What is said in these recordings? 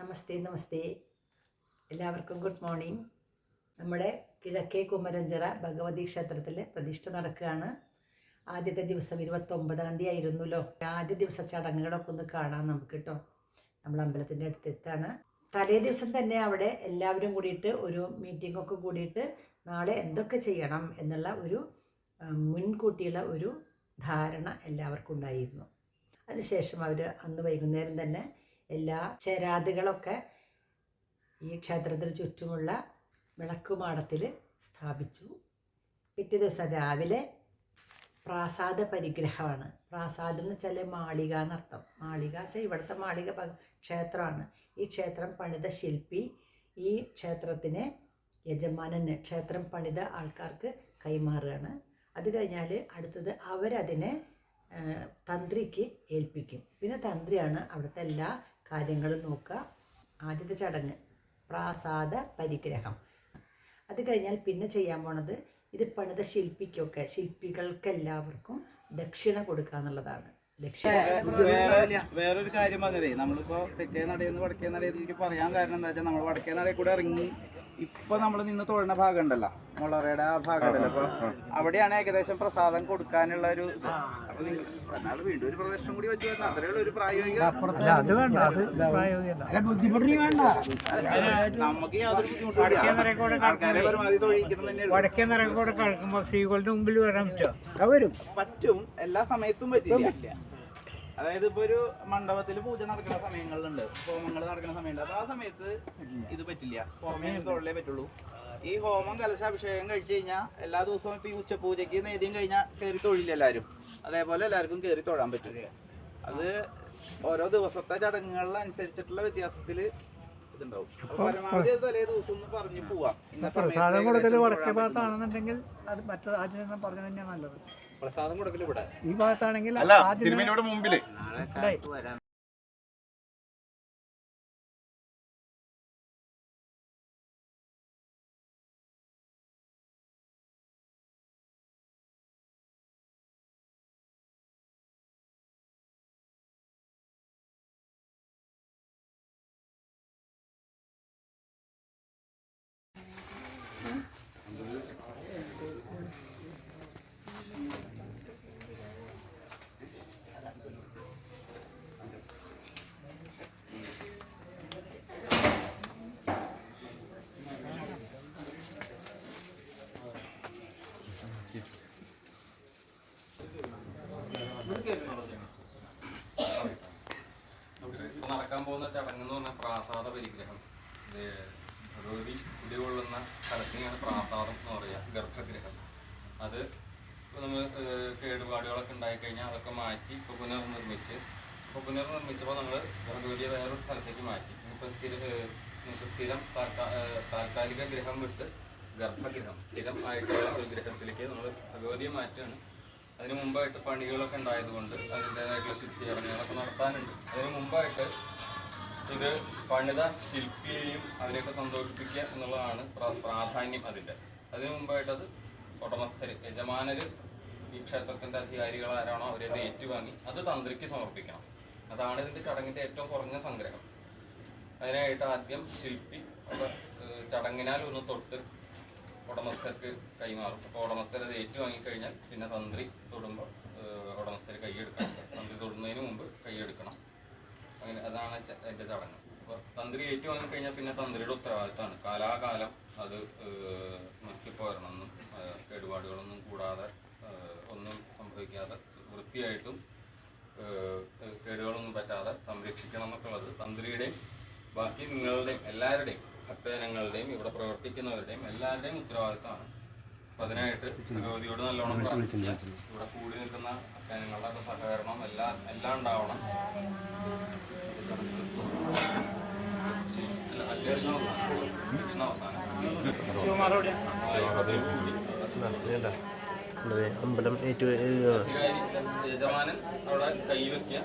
നമസ്തേ നമസ്തേ, എല്ലാവർക്കും good morning. നമ്മുടെ കിഴക്കേ കുമരഞ്ചിറ ഭഗവതി ക്ഷേത്രത്തിൽ പ്രതിഷ്ഠ നടക്കുകയാണ്. ആദ്യത്തെ ദിവസം 29-ാം തീയതി ആയിരുന്നല്ലോ. ആദ്യ ദിവസം ചടങ്ങുകളൊക്കെ ഒന്ന് കാണാം നമുക്ക് കേട്ടോ. നമ്മൾ അമ്പലത്തിൻ്റെ അടുത്തെത്താണ്. തലേ ദിവസം തന്നെ അവിടെ എല്ലാവരും കൂടിയിട്ട് ഒരു മീറ്റിങ്ങൊക്കെ കൂടിയിട്ട് നാളെ എന്തൊക്കെ ചെയ്യണം എന്നുള്ള ഒരു മുൻകൂട്ടിയുള്ള ഒരു ധാരണ എല്ലാവർക്കും ഉണ്ടായിരുന്നു. അതിനുശേഷം അവർ അന്ന് വൈകുന്നേരം തന്നെ എല്ലാ ചേരാതുകളൊക്കെ ഈ ക്ഷേത്രത്തിന് ചുറ്റുമുള്ള വിളക്കുമാടത്തിൽ സ്ഥാപിച്ചു. പിറ്റേ ദിവസം രാവിലെ പ്രാസാദ പരിഗ്രഹമാണ്. പ്രാസാദം എന്ന് വെച്ചാൽ മാളിക എന്നർത്ഥം. മാളിക വെച്ചാൽ ഇവിടുത്തെ മാളിക ക്ഷേത്രമാണ്. ഈ ക്ഷേത്രം പണിത ശില്പി ഈ ക്ഷേത്രത്തിന് യജമാനന് ക്ഷേത്രം പണിത ആൾക്കാർക്ക് കൈമാറുകയാണ്. അത് കഴിഞ്ഞാൽ അടുത്തത് അവരതിനെ തന്ത്രിക്ക് ഏൽപ്പിക്കും. പിന്നെ തന്ത്രിയാണ് അവിടുത്തെ എല്ലാ കാര്യങ്ങളും നോക്കുക. ആദ്യത്തെ ചടങ്ങ് പ്രാസാദ പരിഗ്രഹം. അത് കഴിഞ്ഞാൽ പിന്നെ ചെയ്യാൻ പോണത് ഇത് പണിത ശില്പികൾക്കെല്ലാവർക്കും ദക്ഷിണ കൊടുക്കുക എന്നുള്ളതാണ്. വേറൊരു കാര്യം പറഞ്ഞതേ, നമ്മളിപ്പോ തെക്കേ നടയെന്ന് വടക്കേ നടയെന്ന് എനിക്ക് പറയാൻ കാരണം എന്താ വെച്ചാൽ നമ്മൾ വടക്കേ നടയിൽ കൂടെ ഇറങ്ങി ഇപ്പൊ നമ്മൾ നിന്ന് തൊഴുന്ന ഭാഗം ഉണ്ടല്ലോ, മുളറയുടെ ആ ഭാഗം ഉണ്ടല്ലോ, അപ്പൊ അവിടെയാണ് ഏകദേശം പ്രസാദം കൊടുക്കാനുള്ള ഒരു ഇത്. അപ്പൊ നിങ്ങൾ വീണ്ടും ഒരു പ്രദർശനം കൂടി വെച്ച് വരുന്ന അത്രയുള്ള ഒരു പ്രായോഗിക നമുക്ക് യാതൊരു ബുദ്ധിമുട്ടില്ല. ആൾക്കാരെ പരമാവധി തൊഴിക്കുന്നത് തന്നെയാണ്. പറ്റും, എല്ലാ സമയത്തും പറ്റില്ല. അതായത് ഇപ്പൊ ഒരു മണ്ഡപത്തിൽ പൂജ നടക്കുന്ന സമയങ്ങളുണ്ട്, ഹോമങ്ങൾ നടക്കുന്ന സമയമുണ്ട്. അപ്പൊ ആ സമയത്ത് ഇത് പറ്റില്ല, ഹോമം തൊഴിലേ പറ്റുള്ളൂ. ഈ ഹോമം കലശാഭിഷേകം കഴിച്ചു കഴിഞ്ഞാൽ എല്ലാ ദിവസവും ഇപ്പൊ ഈ ഉച്ചപൂജയ്ക്ക് നേദ്യം കഴിഞ്ഞാൽ കയറി തൊഴില്ല എല്ലാവരും. അതേപോലെ എല്ലാവർക്കും കയറി തൊഴാൻ പറ്റില്ല. അത് ഓരോ ദിവസത്തെ ചടങ്ങുകളിലനുസരിച്ചിട്ടുള്ള വ്യത്യാസത്തിൽ ഇതുണ്ടാവും. പരമാവധി തലേ ദിവസം ഒന്ന് പറഞ്ഞു പോവാം. പ്രസാദം കൊടുക്കൽ വടക്കേ ഭാഗത്താണെന്നുണ്ടെങ്കിൽ അത് മറ്റേ ആദ്യം പറഞ്ഞു തന്നെയാണ് നല്ലത്. പ്രസാദം കൊടുക്കൽ ഇവിടെ ഈ ഭാഗത്താണെങ്കിൽ മുമ്പില് നടക്കാൻ പോകുന്ന ചടങ്ങ് എന്ന് പറഞ്ഞാൽ പ്രാസാദ പരിഗ്രഹം. ഭഗവതി കുടികൊള്ളുന്ന സ്ഥലത്തിനെയാണ് പ്രാസാദം എന്ന് പറയുക, ഗർഭഗൃഹം. അത് നമ്മൾ കേടുപാടുകളൊക്കെ ഉണ്ടായിക്കഴിഞ്ഞാൽ അതൊക്കെ മാറ്റി ഇപ്പോൾ പുനർനിർമ്മിച്ചപ്പോൾ നമ്മൾ ഭഗവതിയെ വേറൊരു സ്ഥലത്തേക്ക് മാറ്റി. ഇപ്പോൾ സ്ഥിരം താൽക്കാലിക ഗൃഹം വിട്ട് ഗർഭഗൃഹം സ്ഥിരം ആയിട്ടുള്ള ഒരു ഗൃഹത്തിലേക്ക് നമ്മൾ ഭഗവതിയെ മാറ്റുകയാണ്. അതിന് മുമ്പായിട്ട് പണികളൊക്കെ ഉണ്ടായതുകൊണ്ട് അതിൻ്റേതായിട്ടുള്ള ശുദ്ധീകരണങ്ങളൊക്കെ നടത്താനുണ്ട്. അതിന് മുമ്പായിട്ട് ഇത് പണിത ശില്പിയെയും അവരെയൊക്കെ സന്തോഷിപ്പിക്കുക എന്നുള്ളതാണ് പ്രാധാന്യം അതിൻ്റെ. അതിനു മുമ്പായിട്ടത് ഉടമസ്ഥര് യജമാനര് ഈ ക്ഷേത്രത്തിൻ്റെ അധികാരികൾ ആരാണോ അവരത് ഏറ്റുവാങ്ങി അത് തന്ത്രിക്ക് സമർപ്പിക്കണം. അതാണ് ഇതിൻ്റെ ചടങ്ങിൻ്റെ ഏറ്റവും കുറഞ്ഞ സംഗ്രഹം. അതിനായിട്ട് ആദ്യം ശില്പി ചടങ്ങിനാൽ ഒന്ന് തൊട്ട് ഉടമസ്ഥർക്ക് കൈമാറും. അപ്പോൾ ഉടമസ്ഥർ അത് ഏറ്റുവാങ്ങിക്കഴിഞ്ഞാൽ പിന്നെ തന്ത്രി തൊടുമ്പോൾ ഉടമസ്ഥർ കൈയെടുക്കണം. തന്ത്രി തൊടുന്നതിന് മുമ്പ് കൈയെടുക്കണം. അങ്ങനെ അതാണ് എൻ്റെ ചടങ്ങ്. അപ്പോൾ തന്ത്രി ഏറ്റുവാങ്ങിക്കഴിഞ്ഞാൽ പിന്നെ തന്ത്രിയുടെ ഉത്തരവാദിത്തമാണ് കാലാകാലം അത് നോക്കിപ്പോരണമെന്നും കേടുപാടുകളൊന്നും കൂടാതെ ഒന്നും സംഭവിക്കാതെ വൃത്തിയായിട്ടും കേടുകളൊന്നും പറ്റാതെ സംരക്ഷിക്കണം എന്നൊക്കെ ഉള്ളത് തന്ത്രിയുടെയും ബാക്കി നിങ്ങളുടെയും എല്ലാവരുടെയും ഭക്തജനങ്ങളുടെയും ഇവിടെ പ്രവർത്തിക്കുന്നവരുടെയും എല്ലാവരുടെയും ഉത്തരവാദിത്തമാണ്. അപ്പം അതിനായിട്ട് ഭഗവതിയോട് നല്ലോണം പ്രാർത്ഥിക്കുക. ഇവിടെ കൂടി നിൽക്കുന്ന ഭക്തജനങ്ങളുടെ സഹകരണം എല്ലാം ഉണ്ടാവണം. അമ്പലം യജമാനൻ അവിടെ കൈവയ്ക്കുക,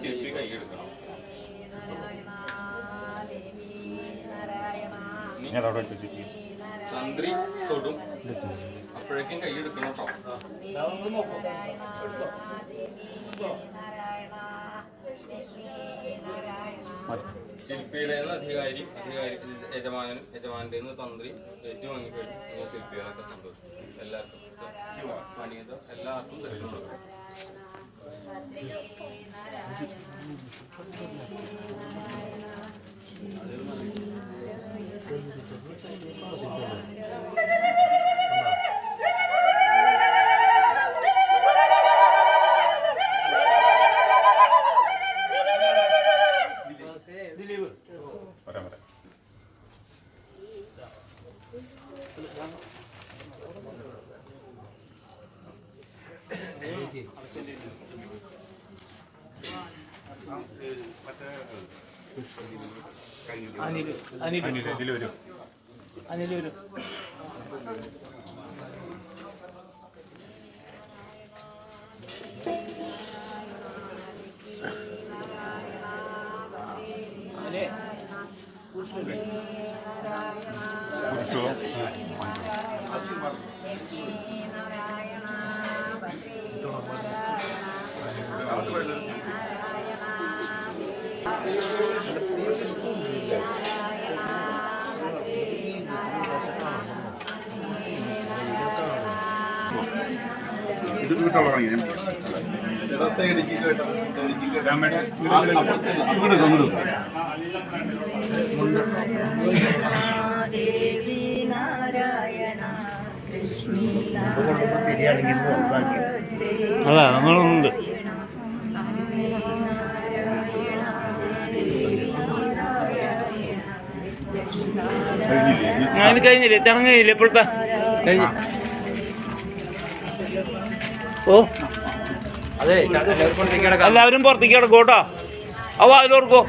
ശില്പി കൈയെടുക്കണം. തന്ത്രി തൊടും, അപ്പോഴേക്കും കൈയെടുക്കണം കേട്ടോ. ശില്പിയുടെ അധികാരി യജമാന്റെ തന്ത്രി ഏറ്റുവാങ്ങിക്കഴിഞ്ഞു. ശില്പികളൊക്കെ സന്തോഷം. എല്ലാവർക്കും പണിയത് എല്ലാവർക്കും ദക്ഷിണ കൊടുക്കും. അതാ നമ്മളൊന്നുണ്ട്. അതിന് കഴിഞ്ഞില്ലേ? ചടങ്ങ് കഴിഞ്ഞില്ലേ? ഇപ്പോഴത്തെ കഴിഞ്ഞു. ഓ അതെ, എല്ലാവരും പുറത്തേക്ക് കിടക്കും കേട്ടോ. അവ അതിലോർക്കോ.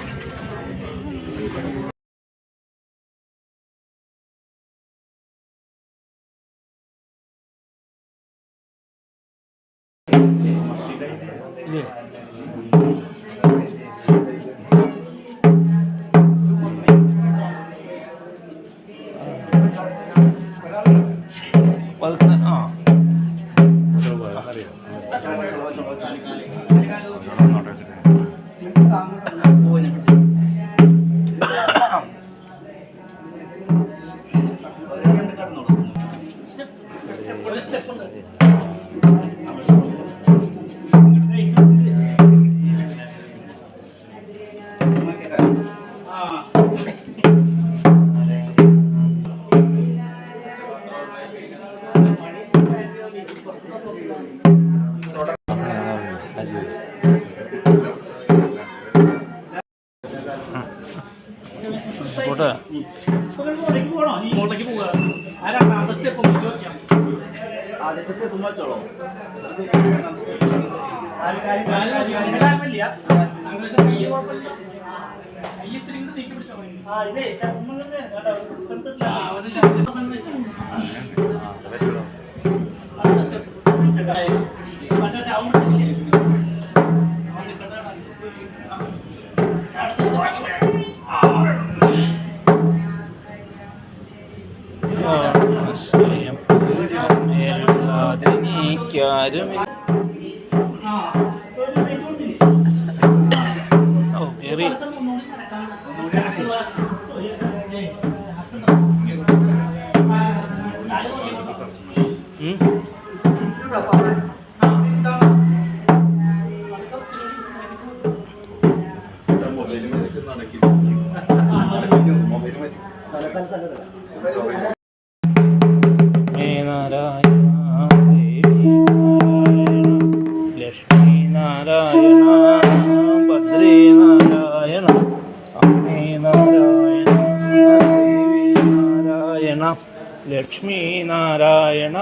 ലക്ഷ്മി നാരായണ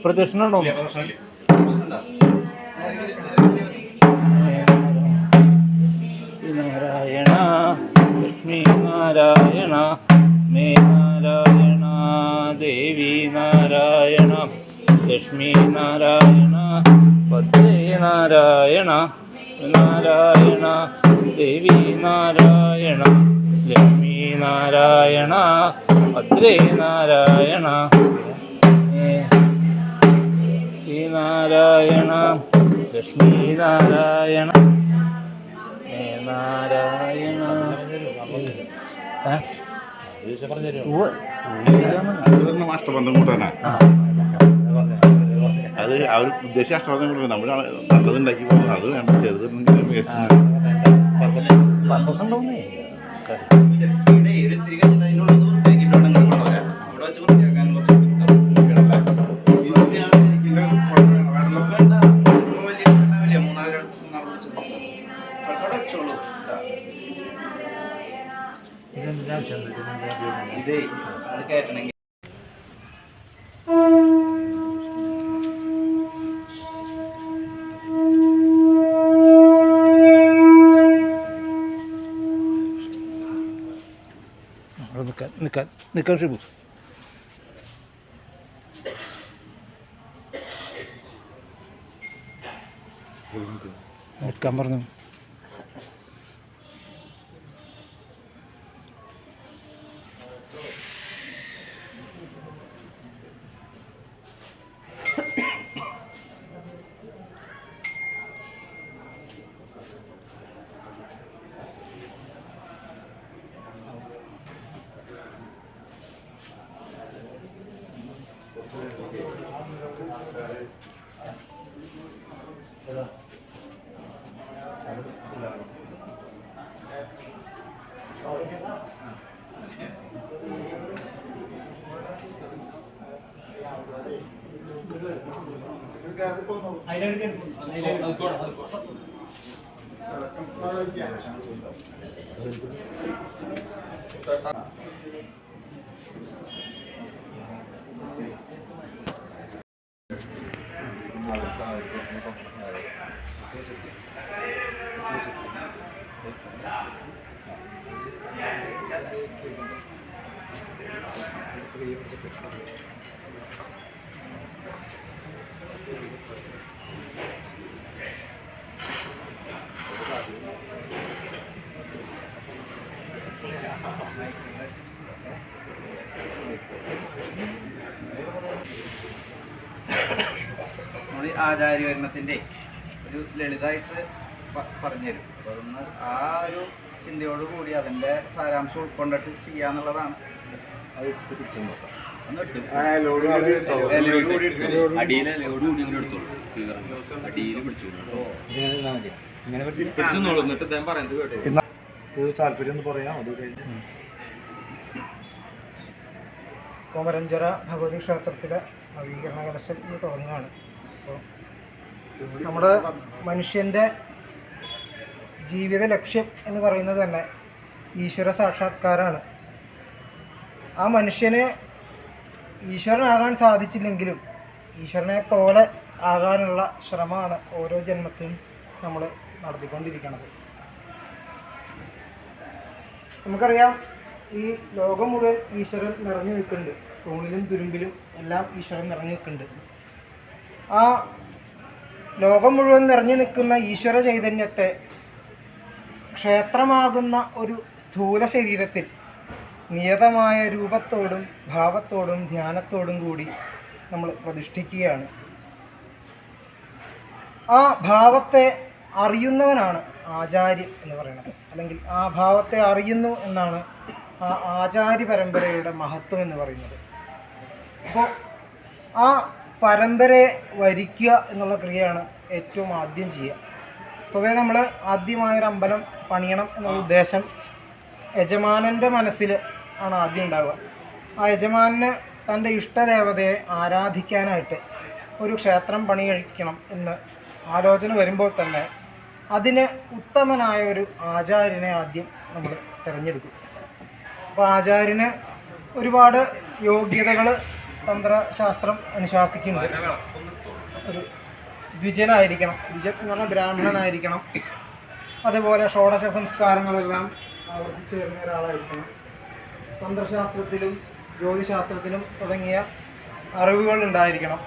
പ്രദക്ഷിണ ഉണ്ടോ? നാരായണ ലക്ഷ്മി നാരായണ മേ നാരായണ ദേവി നാരായണ ലക്ഷ്മി നാരായണ ഭദ്രേ നാരായണ നാരായണ ദേവി നാരായണ ലക്ഷ്മി നാരായണ ഭദ്രേ നാരായണ നാരായണ ലക്ഷ്മി നാരായണ നാരായണ അഷ്ടബന്ധം കൂട്ടാനാ അത് അവർ ഉദ്ദേശിച്ച അഷ്ടബന്ധം കൂട്ടാൻ നമ്മൾ നല്ലതുണ്ടാക്കി പോകുന്നത് അത് വേണ്ട ചെറുതെങ്കിലും വേസ്റ്റ് ഇതേ അത് കയറ്റണമെങ്കിൽ നിൽക്കാൻ ഷിബു നിൽക്കാൻ പറഞ്ഞു. നമ്മൾ ആചാര്യവരണത്തിൻ്റെ ഒരു ലളിതമായിട്ട് പറഞ്ഞുതരും. അപ്പോൾ അതൊന്ന് ആ ഒരു ചിന്തയോടുകൂടി അതിൻ്റെ സാരാംശം ഉൾക്കൊണ്ടിട്ട് ചെയ്യാന്നുള്ളതാണ്. അത് എടുത്ത് പിടിച്ചു നോക്കാം. അടിയിൽ പിടിച്ചു എന്നിട്ട് അദ്ദേഹം പറയുന്നത് കേട്ടോ. താല്പര്യം പറയാം. അത് കഴിഞ്ഞ് കോമരഞ്ചിറ ഭഗവതി ക്ഷേത്രത്തിലെ നവീകരണ കലശം ഇന്ന് തുടങ്ങുകയാണ്. അപ്പോൾ നമ്മുടെ മനുഷ്യൻ്റെ ജീവിത ലക്ഷ്യം എന്ന് പറയുന്നത് തന്നെ ഈശ്വര സാക്ഷാത്കാരമാണ്. ആ മനുഷ്യന് ഈശ്വരനാകാൻ സാധിച്ചില്ലെങ്കിലും ഈശ്വരനെ പോലെ ആകാനുള്ള ശ്രമമാണ് ഓരോ ജന്മത്തിലും നമ്മൾ നടത്തിക്കൊണ്ടിരിക്കുന്നത്. നമുക്കറിയാം, ഈ ലോകം മുഴുവൻ ഈശ്വരൻ നിറഞ്ഞു നിൽക്കുന്നുണ്ട്. തൂണിലും തുരുമ്പിലും എല്ലാം ഈശ്വരൻ നിറഞ്ഞു നിൽക്കുന്നുണ്ട്. ആ ലോകം മുഴുവൻ നിറഞ്ഞു നിൽക്കുന്ന ഈശ്വര ചൈതന്യത്തെ ക്ഷേത്രമാകുന്ന ഒരു സ്ഥൂല ശരീരത്തിൽ നിയതമായ രൂപത്തോടും ഭാവത്തോടും ധ്യാനത്തോടും കൂടി നമ്മൾ പ്രതിഷ്ഠിക്കുകയാണ്. ആ ഭാവത്തെ അറിയുന്നവനാണ് ആചാര്യൻ എന്ന് പറയുന്നത്. അല്ലെങ്കിൽ ആ ഭാവത്തെ അറിയുന്നു എന്നാണ് ആ ആചാര്യ പരമ്പരയുടെ മഹത്വം എന്ന് പറയുന്നത്. അപ്പോൾ ആ പരമ്പരയെ വരിക്കുക എന്നുള്ള ക്രിയയാണ് ഏറ്റവും ആദ്യം ചെയ്യുക. സ്വതവേ നമ്മൾ ആദ്യമായൊരു അമ്പലം പണിയണം എന്നുള്ള ഉദ്ദേശം യജമാനൻ്റെ മനസ്സിൽ ആണ് ആദ്യം ഉണ്ടാവുക. ആ യജമാനന് തൻ്റെ ഇഷ്ടദേവതയെ ആരാധിക്കാനായിട്ട് ഒരു ക്ഷേത്രം പണി കഴിക്കണം എന്ന് ആലോചന വരുമ്പോൾ തന്നെ അതിന് ഉത്തമനായ ഒരു ആചാര്യനെ ആദ്യം നമ്മൾ തിരഞ്ഞെടുക്കും. അപ്പോൾ ആചാര്യന് ഒരുപാട് യോഗ്യതകൾ തന്ത്രശാസ്ത്രം അനുശാസിക്കുന്നുണ്ട്. ഒരു ദ്വിജനായിരിക്കണം, ദ്വിജൻ എന്ന് പറഞ്ഞാൽ ബ്രാഹ്മണനായിരിക്കണം. അതേപോലെ ഷോഡശ സംസ്കാരങ്ങളെല്ലാം ആവർത്തിച്ചു വരുന്ന ഒരാളായിരിക്കണം. തന്ത്രശാസ്ത്രത്തിലും ജ്യോതിശാസ്ത്രത്തിലും തുടങ്ങിയ അറിവുകൾ ഉണ്ടായിരിക്കണം.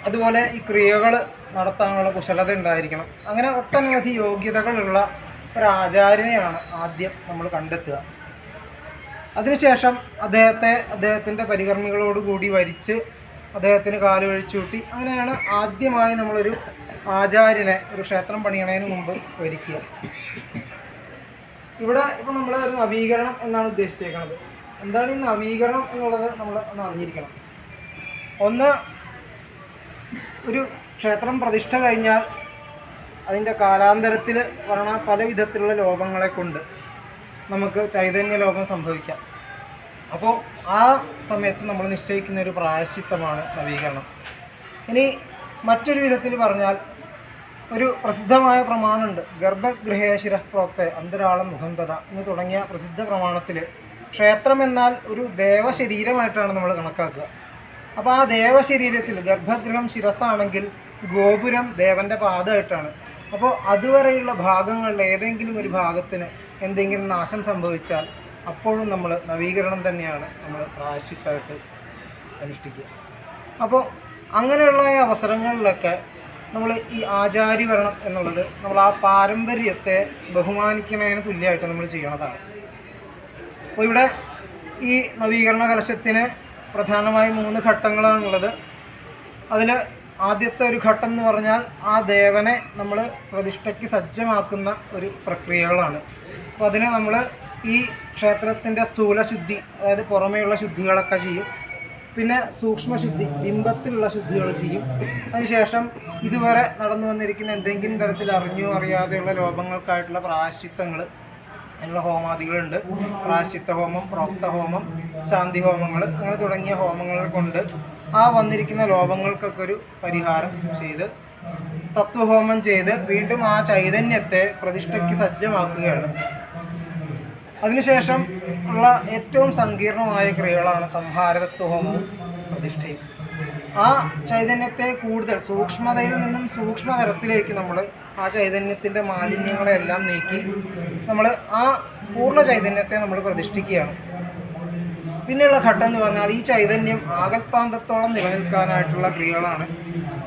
അതുപോലെ ഈ ക്രിയകൾ നടത്താനുള്ള കുശലത ഉണ്ടായിരിക്കണം. അങ്ങനെ ഒട്ടനവധി യോഗ്യതകളുള്ള ഒരാചാര്യനെയാണ് ആദ്യം നമ്മൾ കണ്ടെത്തുക. അതിനുശേഷം അദ്ദേഹത്തിൻ്റെ പരികർമ്മികളോടുകൂടി വരിച്ച് അദ്ദേഹത്തിന് കാലുവഴിച്ചൂട്ടി അങ്ങനെയാണ് ആദ്യമായി നമ്മളൊരു ആചാര്യനെ ഒരു ക്ഷേത്രം പണിയണതിന് മുമ്പ് വരിക്കുക. ഇവിടെ ഇപ്പോൾ നമ്മൾ ഒരു നവീകരണം എന്നാണ് ഉദ്ദേശിച്ചേക്കുന്നത്. എന്താണ് ഈ നവീകരണം എന്നുള്ളത് നമ്മൾ ഒന്ന് അറിഞ്ഞിരിക്കണം. ഒന്ന്, ഒരു ക്ഷേത്രം പ്രതിഷ്ഠ കഴിഞ്ഞാൽ അതിൻ്റെ കാലാന്തരത്തിൽ വരണ പല വിധത്തിലുള്ള ലോകങ്ങളെ കൊണ്ട് നമുക്ക് ചൈതന്യ ലോകം സംഭവിക്കാം. അപ്പോൾ ആ സമയത്ത് നമ്മൾ നിശ്ചയിക്കുന്ന ഒരു പ്രായശ്ചിത്തമാണ് നവീകരണം. ഇനി മറ്റൊരു വിധത്തിൽ പറഞ്ഞാൽ ഒരു പ്രസിദ്ധമായ പ്രമാണമുണ്ട്, ഗർഭഗൃഹേ ശിരഃപ്രോക്തേ അന്തരാളം മുഖം തഥ എന്ന് തുടങ്ങിയ പ്രസിദ്ധ പ്രമാണത്തിൽ ക്ഷേത്രം എന്നാൽ ഒരു ദേവശരീരമായിട്ടാണ് നമ്മൾ കണക്കാക്കുക. അപ്പോൾ ആ ദേവശരീരത്തിൽ ഗർഭഗൃഹം ശിരസ്സാണെങ്കിൽ ഗോപുരം ദേവൻ്റെ പാദമായിട്ടാണ്. അപ്പോൾ അതുവരെയുള്ള ഭാഗങ്ങളിൽ ഏതെങ്കിലും ഒരു ഭാഗത്തിന് എന്തെങ്കിലും നാശം സംഭവിച്ചാൽ അപ്പോഴും നമ്മൾ നവീകരണം തന്നെയാണ് നമ്മൾ പ്രായശ്ചിത്തമായിട്ട് അനുഷ്ഠിക്കുക. അപ്പോൾ അങ്ങനെയുള്ള അവസരങ്ങളിലൊക്കെ നമ്മൾ ഈ ആചാര്യവരണം എന്നുള്ളത് നമ്മൾ ആ പാരമ്പര്യത്തെ ബഹുമാനിക്കുന്നതിന് തുല്യമായിട്ട് നമ്മൾ ചെയ്യണതാണ്. അപ്പോൾ ഇവിടെ ഈ നവീകരണ കലശത്തിന് പ്രധാനമായും 3 ഘട്ടങ്ങളാണുള്ളത്. അതിൽ ആദ്യത്തെ ഒരു ഘട്ടം എന്ന് പറഞ്ഞാൽ ആ ദേവനെ നമ്മൾ പ്രതിഷ്ഠയ്ക്ക് സജ്ജമാക്കുന്ന ഒരു പ്രക്രിയകളാണ്. അപ്പോൾ അതിനെ നമ്മൾ ഈ ക്ഷേത്രത്തിൻ്റെ സ്ഥൂലശുദ്ധി, അതായത് പുറമേയുള്ള ശുദ്ധികളൊക്കെ ചെയ്യും. പിന്നെ സൂക്ഷ്മശുദ്ധി, ബിംബത്തിലുള്ള ശുദ്ധികൾ ചെയ്യും. അതിനുശേഷം ഇതുവരെ നടന്നു വന്നിരിക്കുന്ന എന്തെങ്കിലും തരത്തിൽ അറിഞ്ഞോ അറിയാതെയുള്ള ലോപങ്ങൾക്കായിട്ടുള്ള പ്രായശ്ചിത്തങ്ങൾ, അതിനുള്ള ഹോമാദികളുണ്ട്. പ്രായശ്ചിത്ത ഹോമം, പ്രോക്ത ഹോമം, ശാന്തി ഹോമങ്ങൾ, അങ്ങനെ തുടങ്ങിയ ഹോമങ്ങൾ കൊണ്ട് ആ വന്നിരിക്കുന്ന ലോപങ്ങൾക്കൊക്കെ ഒരു പരിഹാരം ചെയ്ത് തത്വഹോമം ചെയ്ത് വീണ്ടും ആ ചൈതന്യത്തെ പ്രതിഷ്ഠയ്ക്ക് സജ്ജമാക്കുകയാണ്. അതിനുശേഷം ഉള്ള ഏറ്റവും സങ്കീർണമായ ക്രിയകളാണ് സംഹാരതത്വഹോമവും പ്രതിഷ്ഠയും. ആ ചൈതന്യത്തെ കൂടുതൽ സൂക്ഷ്മതയിൽ നിന്നും സൂക്ഷ്മതരത്തിലേക്ക് നമ്മൾ ആ ചൈതന്യത്തിൻ്റെ മാലിന്യങ്ങളെല്ലാം നീക്കി നമ്മൾ ആ പൂർണ്ണ ചൈതന്യത്തെ നമ്മൾ പ്രതിഷ്ഠിക്കുകയാണ്. പിന്നെയുള്ള ഘട്ടം എന്ന് പറഞ്ഞാൽ ഈ ചൈതന്യം ആകൽപ്പാന്തത്തോളം നിലനിൽക്കാനായിട്ടുള്ള ക്രിയകളാണ്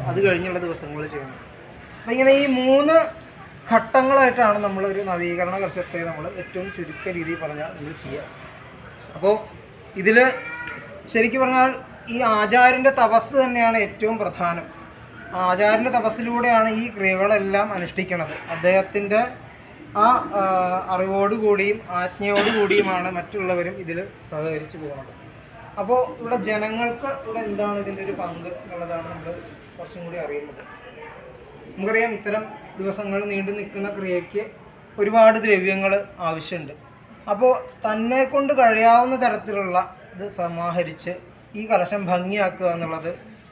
അത് കഴിഞ്ഞുള്ള ദിവസങ്ങളിൽ ചെയ്യുന്നത്. അപ്പം ഇങ്ങനെ ഈ 3 ഘട്ടങ്ങളായിട്ടാണ് നമ്മളൊരു നവീകരണ കലശത്തെ നമ്മൾ ഏറ്റവും ചുരുക്ക രീതിയിൽ പറഞ്ഞാൽ നമ്മൾ ചെയ്യുക. അപ്പോൾ ഇതിൽ ശരിക്കും പറഞ്ഞാൽ ഈ ആചാര്യൻ്റെ തപസ് തന്നെയാണ് ഏറ്റവും പ്രധാനം. ആചാര്യൻ്റെ തപസ്സിലൂടെയാണ് ഈ ക്രിയകളെല്ലാം അനുഷ്ഠിക്കുന്നത്. അദ്ദേഹത്തിൻ്റെ ആ അറിവോടുകൂടിയും ആജ്ഞയോടുകൂടിയുമാണ് മറ്റുള്ളവരും ഇതിൽ സഹകരിച്ച് പോകുന്നത്. അപ്പോൾ ഇവിടെ ജനങ്ങൾക്ക് ഇവിടെ എന്താണ് ഇതിൻ്റെ ഒരു പങ്ക് എന്നുള്ളതാണ് നമ്മൾ കുറച്ചും കൂടി അറിയുന്നത്. നമുക്കറിയാം, ഇത്തരം ദിവസങ്ങൾ നീണ്ടു നിൽക്കുന്ന ക്രിയയ്ക്ക് ഒരുപാട് ദ്രവ്യങ്ങൾ ആവശ്യമുണ്ട്. അപ്പോൾ തന്നെ കൊണ്ട് കഴിയാവുന്ന തരത്തിലുള്ള ഇത് സമാഹരിച്ച് ഈ കലശം ഭംഗിയാക്കുക എന്നുള്ളത്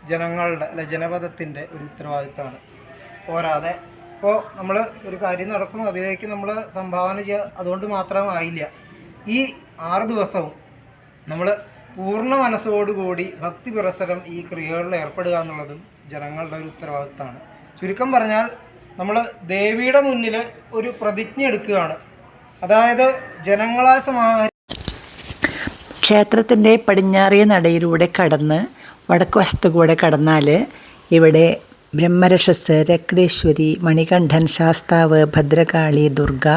ജനങ്ങളുടെ അല്ല ജനപദത്തിൻ്റെ ഒരു ഉത്തരവാദിത്തമാണ്. പോരാതെ ഇപ്പോൾ നമ്മൾ ഒരു കാര്യം നടക്കുന്നു, അതിലേക്ക് നമ്മൾ സംഭാവന ചെയ്യുക, അതുകൊണ്ട് മാത്രമായില്ല. ഈ 6 ദിവസവും നമ്മൾ പൂർണ്ണ മനസ്സോടുകൂടി ഭക്തി പുരസ്സരം ഈ ക്രിയകളിൽ ഏർപ്പെടുക എന്നുള്ളതും ജനങ്ങളുടെ ഒരു ഉത്തരവാദിത്തമാണ്. ചുരുക്കം പറഞ്ഞാൽ നമ്മൾ ദേവിയുടെ മുന്നിൽ ഒരു പ്രതിജ്ഞ എടുക്കുകയാണ്. അതായത് ജനങ്ങളാൽ ക്ഷേത്രത്തിൻ്റെ പടിഞ്ഞാറേ നടയിലൂടെ കടന്ന് വടക്ക് വശത്തു കൂടെ കടന്നാൽ ഇവിടെ ബ്രഹ്മരക്ഷസ്, രക്തേശ്വരി, മണികണ്ഠൻ, ശാസ്താവ്, ഭദ്രകാളി, ദുർഗ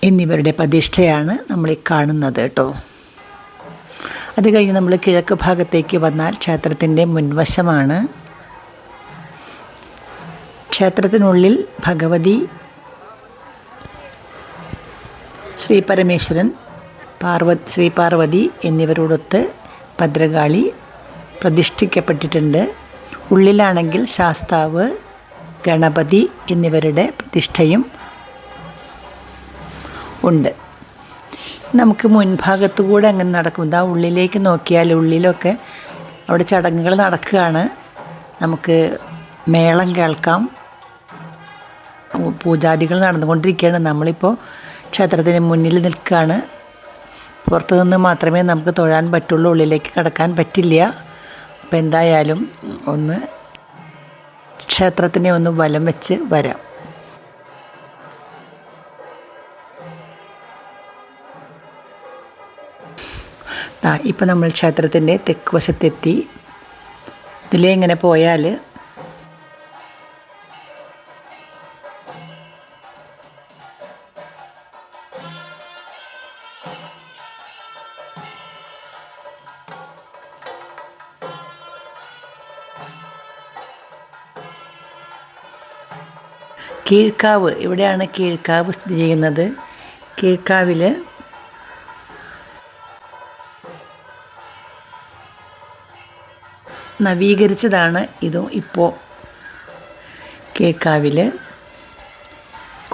എന്നിവരുടെ പ്രതിഷ്ഠയാണ് നമ്മൾ ഈ കാണുന്നത് കേട്ടോ. അത് കഴിഞ്ഞ് നമ്മൾ കിഴക്ക് ഭാഗത്തേക്ക് വന്നാൽ ക്ഷേത്രത്തിൻ്റെ മുൻവശമാണ്. ക്ഷേത്രത്തിനുള്ളിൽ ഭഗവതി, ശ്രീ പരമേശ്വരൻ, ശ്രീ പാർവതി എന്നിവരോടൊത്ത് ഭദ്രകാളി പ്രതിഷ്ഠിക്കപ്പെട്ടിട്ടുണ്ട്. ഉള്ളിലാണെങ്കിൽ ശാസ്താവ്, ഗണപതി എന്നിവരുടെ പ്രതിഷ്ഠയും ഉണ്ട്. നമുക്ക് മുൻഭാഗത്തു കൂടെ അങ്ങനെ നടക്കും. ആ ഉള്ളിലേക്ക് നോക്കിയാൽ ഉള്ളിലൊക്കെ അവിടെ ചടങ്ങുകൾ നടക്കുകയാണ്. നമുക്ക് മേളം കേൾക്കാം. പൂജാദികൾ നടന്നുകൊണ്ടിരിക്കുകയാണ്. നമ്മളിപ്പോൾ ക്ഷേത്രത്തിന് മുന്നിൽ നിൽക്കുകയാണ്. പുറത്തു നിന്ന് മാത്രമേ നമുക്ക് തൊഴാൻ പറ്റുള്ളൂ, ഉള്ളിലേക്ക് കടക്കാൻ പറ്റില്ല. അപ്പോൾ എന്തായാലും ഒന്ന് ക്ഷേത്രത്തിനെ ഒന്ന് വലം വെച്ച് വരാം. ഇപ്പം നമ്മൾ ക്ഷേത്രത്തിൻ്റെ തെക്ക് വശത്തെത്തി. ഇതിലേ ഇങ്ങനെ പോയാൽ കീഴ്ക്കാവ്, ഇവിടെയാണ് കീഴ്ക്കാവ് സ്ഥിതി ചെയ്യുന്നത്. കീഴ്ക്കാവിൽ നവീകരിച്ചതാണ് ഇതും. ഇപ്പോൾ കീഴ്ക്കാവിൽ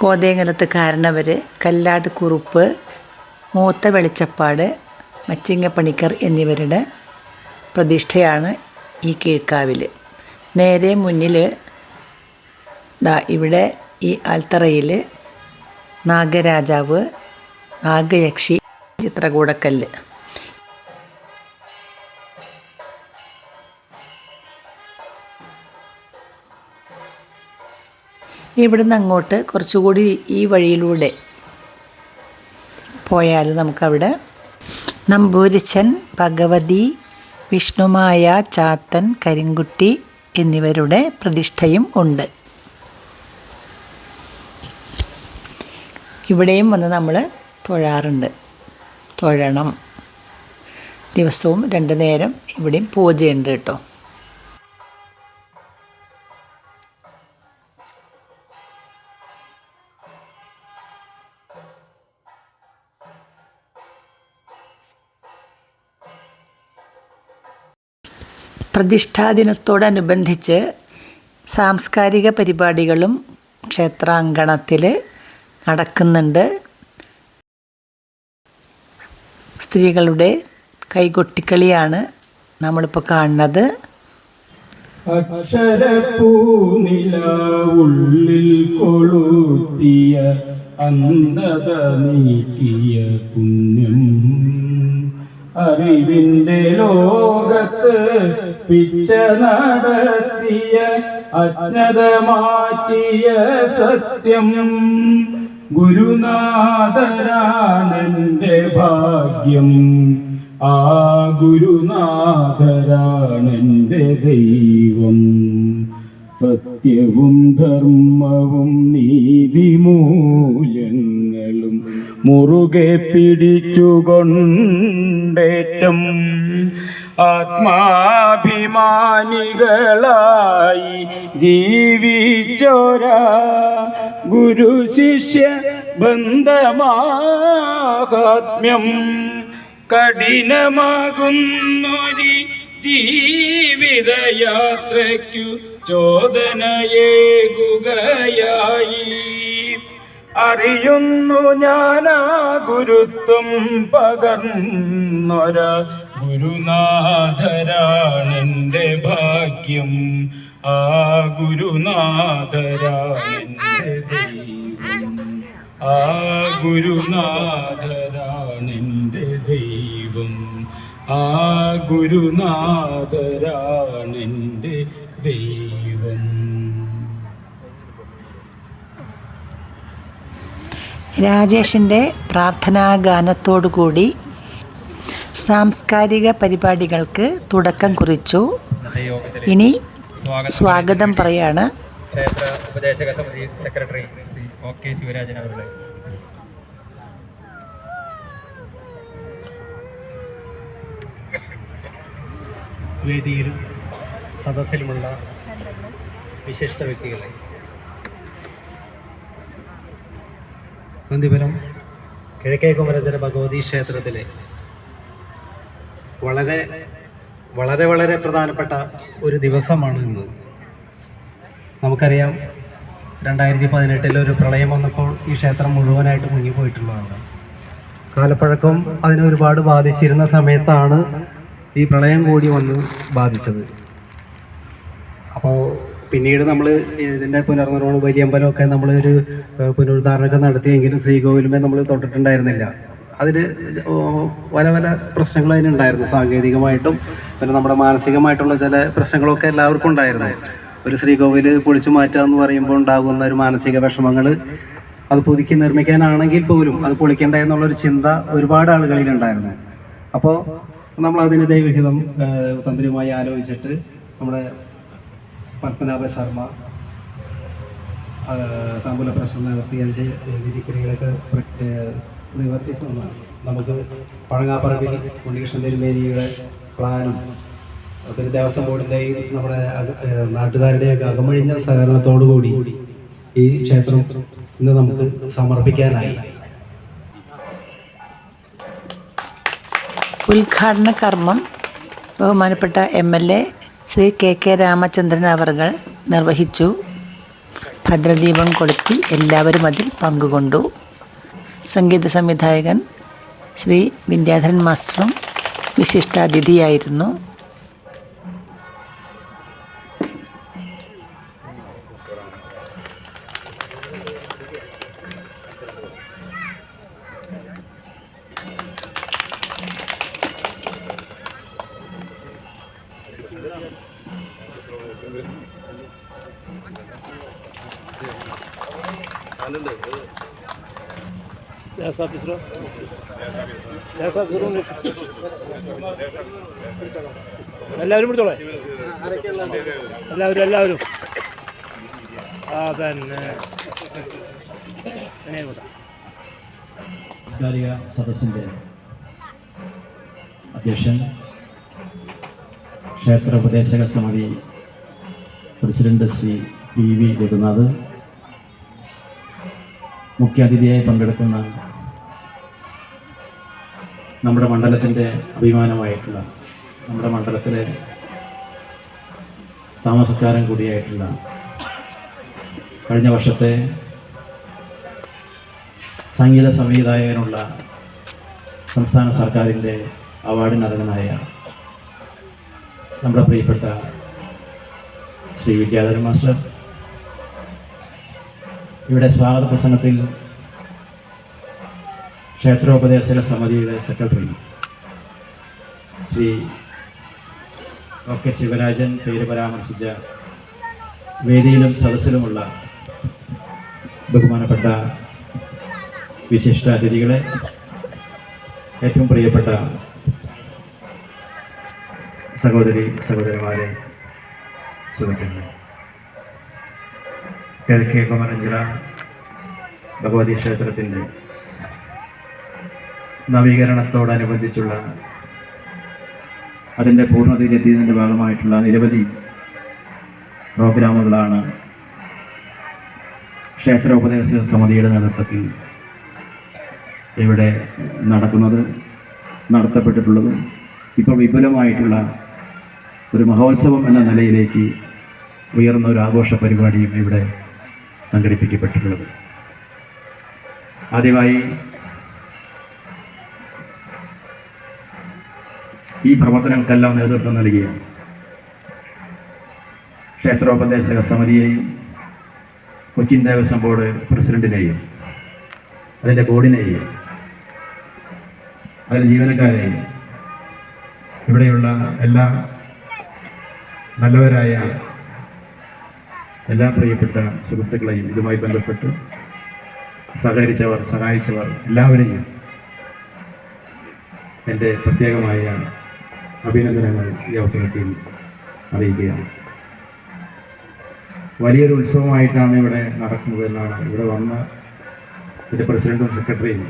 കോതേങ്ങലത്ത് കാരണവർ, കല്ലാട് കുറുപ്പ്, മൂത്ത വെളിച്ചപ്പാട്, മച്ചിങ്ങപ്പണിക്കർ എന്നിവരുടെ പ്രതിഷ്ഠയാണ് ഈ കീഴ്ക്കാവിൽ. നേരെ മുന്നിൽ ഇവിടെ ഈ ആൽത്തറയിൽ നാഗരാജാവ്, നാഗയക്ഷി, ചിത്രകൂടക്കല്ല്. ഇവിടുന്ന് അങ്ങോട്ട് കുറച്ചുകൂടി ഈ വഴിയിലൂടെ പോയാൽ നമുക്കവിടെ നമ്പൂരിച്ചൻ, ഭഗവതി, വിഷ്ണുമായ, ചാത്തൻ, കരിങ്കുട്ടി എന്നിവരുടെ പ്രതിഷ്ഠയും ഉണ്ട്. ഇവിടെയും വന്ന് നമ്മൾ തൊഴാറുണ്ട്. തൊഴണം. ദിവസവും 2 നേരം ഇവിടെയും പൂജയുണ്ട് കേട്ടോ. പ്രതിഷ്ഠാദിനത്തോടനുബന്ധിച്ച് സാംസ്കാരിക പരിപാടികളും ക്ഷേത്രാങ്കണത്തിൽ നടക്കുന്നുണ്ട്. സ്ത്രീകളുടെ കൈകൊട്ടിക്കളിയാണ് നമ്മളിപ്പോൾ കാണുന്നത്. അക്ഷരപ്പൂനില ഉള്ളിൽ കൊളുത്തിയ അന്ധത നീക്കിയ പുണ്യം, അറിവിന്റെ ലോകത്ത് പിച്ച നടത്തിയ അജ്ഞത മാറ്റിയ സത്യം, ഗുരുനാഥരാണെന്റെ ഭാഗ്യം, ആ ഗുരുനാഥരാണെന്റെ ദൈവം. സത്യവും ധർമ്മവും നീതിമൂല്യങ്ങളും മുറുകെ പിടിച്ചുകൊണ്ടേറ്റം ആത്മാഭിമാനികളായി ജീവിച്ചോരാ ഗുരു ശിഷ്യ ബന്ധമാഹാത്മ്യം, കഠിനമാകുന്നൊരു ജീവിതയാത്രയ്ക്കു ചോദനയേകുകയായി. അറിയുന്നു ഞാനാ ഗുരുത്വം പകർന്നൊര ഗുരുനാഥരാണെന്റെ ഭാഗ്യം, ആ ഗുരുനാഥരാണെന്റെ ദൈവം, ആ ഗുരുനാഥരാണെന്റെ ദൈവം, ആ ഗുരുനാഥരാണെന്റെ ദൈവം. രാജേഷിൻ്റെ പ്രാർത്ഥനാഗാനത്തോടുകൂടി സാംസ്കാരിക പരിപാടികൾക്ക് തുടക്കം കുറിച്ചു. ഇനി സ്വാഗതം പറയാണ് ക്ഷേത്ര ഉപദേശക സമിതി സെക്രട്ടറി ശ്രീ OK ശിവരാജൻ അവരുടെ. വേദിയിലും സദസ്സിലുമുള്ള വിശിഷ്ട വ്യക്തികളെ, നന്ദിപുരം കിഴക്കേ കുമരഞ്ചര ഭഗവതി ക്ഷേത്രത്തിലെ വളരെ വളരെ വളരെ പ്രധാനപ്പെട്ട ഒരു ദിവസമാണ് ഇന്ന്. നമുക്കറിയാം 2018 ഒരു പ്രളയം വന്നപ്പോൾ ഈ ക്ഷേത്രം മുഴുവനായിട്ട് മുങ്ങിപ്പോയിട്ടുള്ളതാണ്. കാലപ്പഴക്കം അതിനെ ഒരുപാട് ബാധിച്ചിരുന്ന സമയത്താണ് ഈ പ്രളയം കൂടി വന്ന് ബാധിച്ചത്. അപ്പോൾ പിന്നീട് നമ്മൾ ഇതിൻ്റെ പുനർനിർമ്മാണം, വലിയമ്പലമൊക്കെ നമ്മളൊരു പുനരുദ്ധാരണമൊക്കെ നടത്തിയെങ്കിലും ശ്രീകോവിലുമേ നമ്മൾ തൊട്ടിട്ടുണ്ടായിരുന്നില്ല. അതിന് പല പല പ്രശ്നങ്ങൾ അതിനുണ്ടായിരുന്നു. സാങ്കേതികമായിട്ടും പിന്നെ നമ്മുടെ മാനസികമായിട്ടുള്ള ചില പ്രശ്നങ്ങളൊക്കെ എല്ലാവർക്കും ഉണ്ടായിരുന്നു. ഒരു ശ്രീകോവിൽ പൊളിച്ചു മാറ്റുക എന്ന് പറയുമ്പോൾ ഉണ്ടാകുന്ന ഒരു മാനസിക വിഷമങ്ങൾ, അത് പുതുക്കി നിർമ്മിക്കാനാണെങ്കിൽ പോലും അത് പൊളിക്കേണ്ട എന്നുള്ളൊരു ചിന്ത ഒരുപാട് ആളുകളിലുണ്ടായിരുന്നു. അപ്പോൾ നമ്മളതിന് ദൈവഹിതം തന്ത്രിയുമായി ആലോചിച്ചിട്ട് നമ്മുടെ പത്മനാഭ ശർമ്മ താമ്പൂല പ്രശ്നം നടത്തി അതിൻ്റെ വിധിക്രിയകളൊക്കെ നിവർത്തിക്കുന്ന നമുക്ക് പഴങ്ങാപ്പറമ്പിൽ ഉണ്ണികൃഷ്ണൻ തിരുമേനിയുടെ പ്ലാനും പിന്നെ ദേവസ്വം ബോർഡിൻ്റെയും നമ്മുടെ നാട്ടുകാരുടെയൊക്കെ അകമഴിഞ്ഞ സഹകരണത്തോടു കൂടി ഈ ക്ഷേത്രം ഇന്ന് നമുക്ക് സമർപ്പിക്കാനായി. ഉദ്ഘാടന കർമ്മം ബഹുമാനപ്പെട്ട MLA ശ്രീ KK രാമചന്ദ്രൻ അവർകൾ നിർവഹിച്ചു. ഭദ്രദീപം കൊളുത്തി എല്ലാവരും അതിൽ പങ്കുകൊണ്ടു. സംഗീത സംവിധായകൻ ശ്രീ വിദ്യാധരൻ മാസ്റ്ററും വിശിഷ്ടാതിഥിയായിരുന്നു. എല്ലാവരും പിടിച്ചോളെ, എല്ലാവരും തന്നെ സാംസ്കാരിക സദസ്സിൻ്റെ അധ്യക്ഷൻ, ക്ഷേത്ര ഉപദേശക സമിതി പ്രസിഡന്റ് ശ്രീ PV രഘുനാഥ്, മുഖ്യാതിഥിയായി പങ്കെടുക്കുന്ന നമ്മുടെ മണ്ഡലത്തിൻ്റെ അഭിമാനമായിട്ടുള്ള, നമ്മുടെ മണ്ഡലത്തിലെ താമസക്കാരൻ കൂടിയായിട്ടുള്ള, കഴിഞ്ഞ വർഷത്തെ സംഗീത സംവിധായകനുള്ള സംസ്ഥാന സർക്കാരിൻ്റെ അവാർഡിന് അർഹനായ നമ്മുടെ പ്രിയപ്പെട്ട ശ്രീ വിദ്യാധരൻ മാസ്റ്റർ, ഇവിടെ സ്വാഗത പ്രസംഗത്തിൽ ക്ഷേത്രോപദേശക സമിതിയുടെ സെക്രട്ടറി ശ്രീ OK ശിവരാജൻ പേര് പരാമർശിച്ച വേദിയിലും സദസ്സിലുമുള്ള ബഹുമാനപ്പെട്ട വിശിഷ്ട അതിഥികളെ, ഏറ്റവും പ്രിയപ്പെട്ട സഹോദരന്മാരെ, സുഹൃത്തുക്കളെ, കിഴക്കേ കുമരഞ്ചിറ ഭഗവതി ക്ഷേത്രത്തിൻ്റെ നവീകരണത്തോടനുബന്ധിച്ചുള്ള അതിൻ്റെ പൂർണ്ണതയിലെത്തിയതിൻ്റെ ഭാഗമായിട്ടുള്ള നിരവധി പ്രോഗ്രാമുകളാണ് ക്ഷേത്ര ഉപദേശക സമിതിയുടെ നേതൃത്വത്തിൽ ഇവിടെ നടത്തപ്പെട്ടിട്ടുള്ളത്. ഇപ്പോൾ വിപുലമായിട്ടുള്ള ഒരു മഹോത്സവം എന്ന നിലയിലേക്ക് ഉയർന്ന ഒരു ആഘോഷ പരിപാടിയും ഇവിടെ സംഘടിപ്പിക്കപ്പെട്ടിട്ടുള്ളത്. ആദ്യമായി ഈ പ്രവർത്തനങ്ങൾക്കെല്ലാം നേതൃത്വം നൽകിയ ക്ഷേത്രോപദേശക സമിതിയെയും കൊച്ചിൻ ദേവസ്വം ബോർഡ് പ്രസിഡന്റിനെയും അതിൻ്റെ ബോർഡിനെയും അതിലെ ജീവനക്കാരെയും ഇവിടെയുള്ള എല്ലാ നല്ലവരായ എല്ലാ പ്രിയപ്പെട്ട സുഹൃത്തുക്കളെയും ഇതുമായി ബന്ധപ്പെട്ട് സഹായിച്ചവർ എല്ലാവരെയും എൻ്റെ പ്രത്യേകമായ അഭിനന്ദനങ്ങൾ ഈ അവസരത്തിൽ അറിയിക്കുകയാണ്. വലിയൊരു ഉത്സവമായിട്ടാണ് ഇവിടെ നടക്കുന്നത് എന്നാണ് ഇവിടെ വന്ന ഇതിൻ്റെ പ്രസിഡന്റും സെക്രട്ടറിയും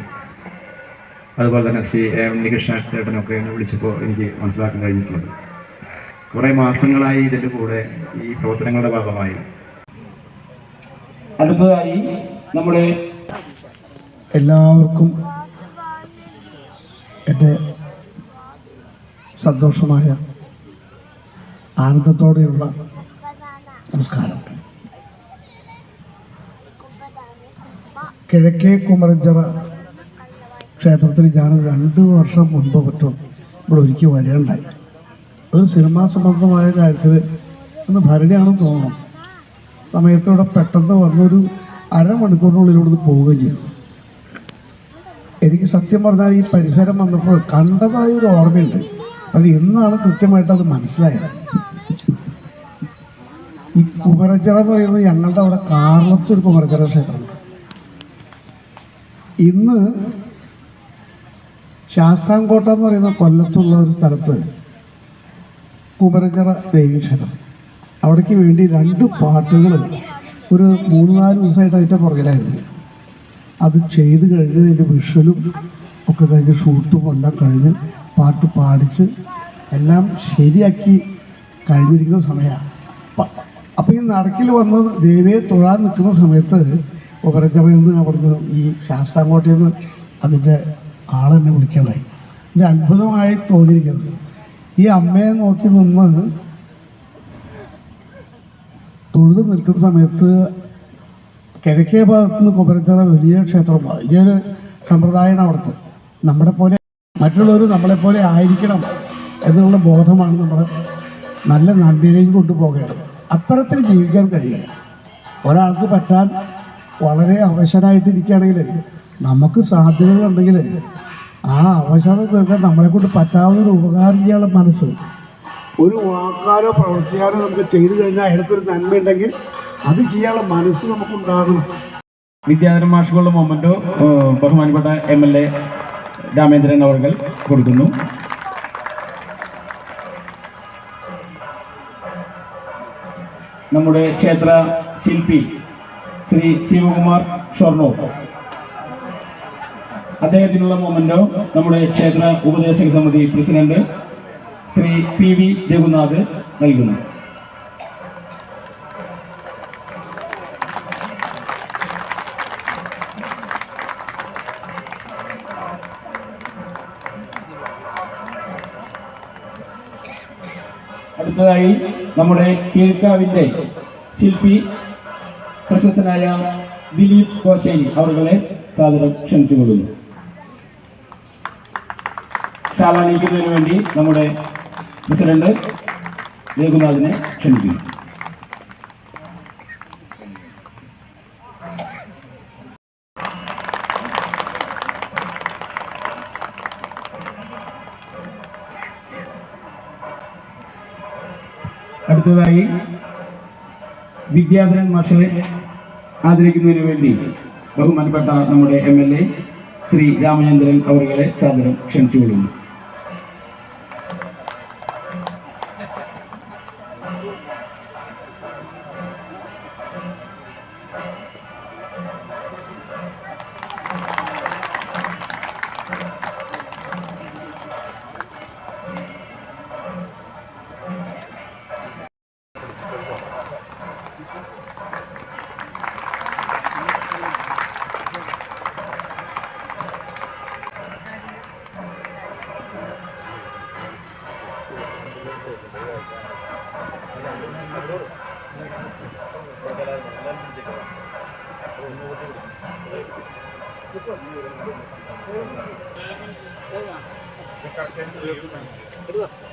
അതുപോലെ തന്നെ ശ്രീ ഉണ്ണികൃഷ്ണേട്ടനൊക്കെ എന്നെ വിളിച്ചപ്പോൾ എനിക്ക് മനസ്സിലാക്കാൻ കഴിഞ്ഞിട്ടുള്ളത്. കുറേ മാസങ്ങളായി ഇതിൻ്റെ കൂടെ ഈ പ്രവർത്തനങ്ങളുടെ ഭാഗമായി. അടുത്തതായി നമ്മുടെ എല്ലാവർക്കും എൻ്റെ സന്തോഷമായ ആനന്ദത്തോടെയുള്ള നമസ്കാരം. കിഴക്കേ കുമരഞ്ചിറ ക്ഷേത്രത്തിൽ ഞാൻ 2 വർഷം മുൻപ് പറ്റും ഇവിടെ ഒരിക്കൽ വരികയുണ്ടായി. ഒരു സിനിമാ സംബന്ധമായ കാര്യത്തിൽ ഒന്ന് ഭരണിയാണെന്ന് തോന്നണം. സമയത്തോടെ പെട്ടെന്ന് വന്നൊരു അരമണിക്കൂറിനുള്ളിലൂടെ പോവുകയും ചെയ്തു. എനിക്ക് സത്യം പറഞ്ഞാൽ ഈ പരിസരം വന്നപ്പോൾ കണ്ടതായ ഒരു ഓർമ്മയുണ്ട്. അത് എന്നാണ് കൃത്യമായിട്ട് അത് മനസ്സിലായത്. ഈ കുമരഞ്ചിറ എന്ന് പറയുന്നത് ഞങ്ങളുടെ അവിടെ കാർലത്തൊരു കുമരഞ്ചിറ ക്ഷേത്രമുണ്ട്. ഇന്ന് ശാസ്താംകോട്ട എന്ന് പറയുന്ന കൊല്ലത്തുള്ള ഒരു സ്ഥലത്ത് കുമരഞ്ചിറ ദേവീക്ഷേത്രം, അവിടേക്ക് വേണ്ടി 2 പാട്ടുകൾ ഒരു 3-4 ദിവസമായിട്ട് അതിൻ്റെ പുറകിലായിരുന്നു. അത് ചെയ്ത് കഴിഞ്ഞ് അതിൻ്റെ വിഷ്വലും ഒക്കെ കഴിഞ്ഞ് ഷൂട്ടും എല്ലാം കഴിഞ്ഞ് പാട്ട് പാടിച്ച് എല്ലാം ശരിയാക്കി കഴിഞ്ഞിരിക്കുന്ന സമയമാണ്. അപ്പോൾ ഈ നടക്കിൽ വന്ന് ദേവിയെ തൊഴാൻ നിൽക്കുന്ന സമയത്ത് കുമരഞ്ചിറയിൽ നിന്ന് അവിടുന്ന് ഈ ശാസ്താംകോട്ടയിൽ നിന്ന് അതിൻ്റെ ആളെന്നെ വിളിക്കാനായി. ഒരു അത്ഭുതമായി തോന്നിയിരിക്കുന്നത്. ഈ അമ്മയെ നോക്കി നിന്ന് തൊഴുത് നിൽക്കുന്ന സമയത്ത് കിഴക്കേ ഭാഗത്ത് നിന്ന് കുമരഞ്ചിറ വലിയ ക്ഷേത്രമാണ്. വലിയൊരു സമ്പ്രദായമാണ് അവിടുത്തെ. നമ്മളെ പോലെ മറ്റുള്ളവർ നമ്മളെപ്പോലെ ആയിരിക്കണം എന്നുള്ള ബോധമാണ് നമ്മളെ നല്ല നന്ദിയിലേക്ക് കൊണ്ടുപോകേണ്ടത്. അത്തരത്തിൽ ജീവിക്കാൻ കഴിയും. ഒരാൾക്ക് പറ്റാൻ വളരെ അവശനായിട്ടിരിക്കുകയാണെങ്കിൽ നമുക്ക് സാധ്യതകളുണ്ടെങ്കിൽ ആ അവശത തീർക്കാൻ നമ്മളെക്കൊണ്ട് പറ്റാവുന്ന ഒരു ഉപകാരം ചെയ്യാനുള്ള മനസ്സ്, ഒരു വാക്കാലോ പ്രവർത്തിക്കാനോ നമുക്ക് ചെയ്തു കഴിഞ്ഞാൽ അയാൾക്കൊരു നന്മയുണ്ടെങ്കിൽ അത് ചെയ്യാനുള്ള മനസ്സ് നമുക്കുണ്ടാകണം. വിദ്യാധരൻ മാഷുകളുടെ മൊമെന്റോ ബഹുമാനപ്പെട്ട MLA രാമേന്ദ്രൻ അവർ കൊടുക്കുന്നു. നമ്മുടെ ക്ഷേത്ര ശില്പി ശ്രീ ശിവകുമാർ ഷൊർണൂർ, അദ്ദേഹത്തിനുള്ള മൊമെന്റോ നമ്മുടെ ക്ഷേത്ര ഉപദേശക സമിതി പ്രസിഡന്റ് ശ്രീ PV രഘുനാഥ് നൽകുന്നു. അടുത്തതായി നമ്മുടെ കീഴ്ക്കാവിന്റെ ശില്പി പ്രശസ്തനായ ദിലീപ് കോശേരി അവരുടെ സാദരം ക്ഷണിച്ചുകൊള്ളുന്നു. ശാല നീക്കുന്നതിന് വേണ്ടി നമ്മുടെ പ്രസിഡന്റ് രഘുനാഥിനെ ക്ഷണിക്കുന്നു. അടുത്തതായി വിദ്യാധരൻ മാഷെ ആദരിക്കുന്നതിന് വേണ്ടി ബഹുമാനപ്പെട്ട നമ്മുടെ MLA ശ്രീ രാമചന്ദ്രൻ അവരുടെ സാദരം ക്ഷണിച്ചുകൊള്ളുന്നു. എടുക്കാം.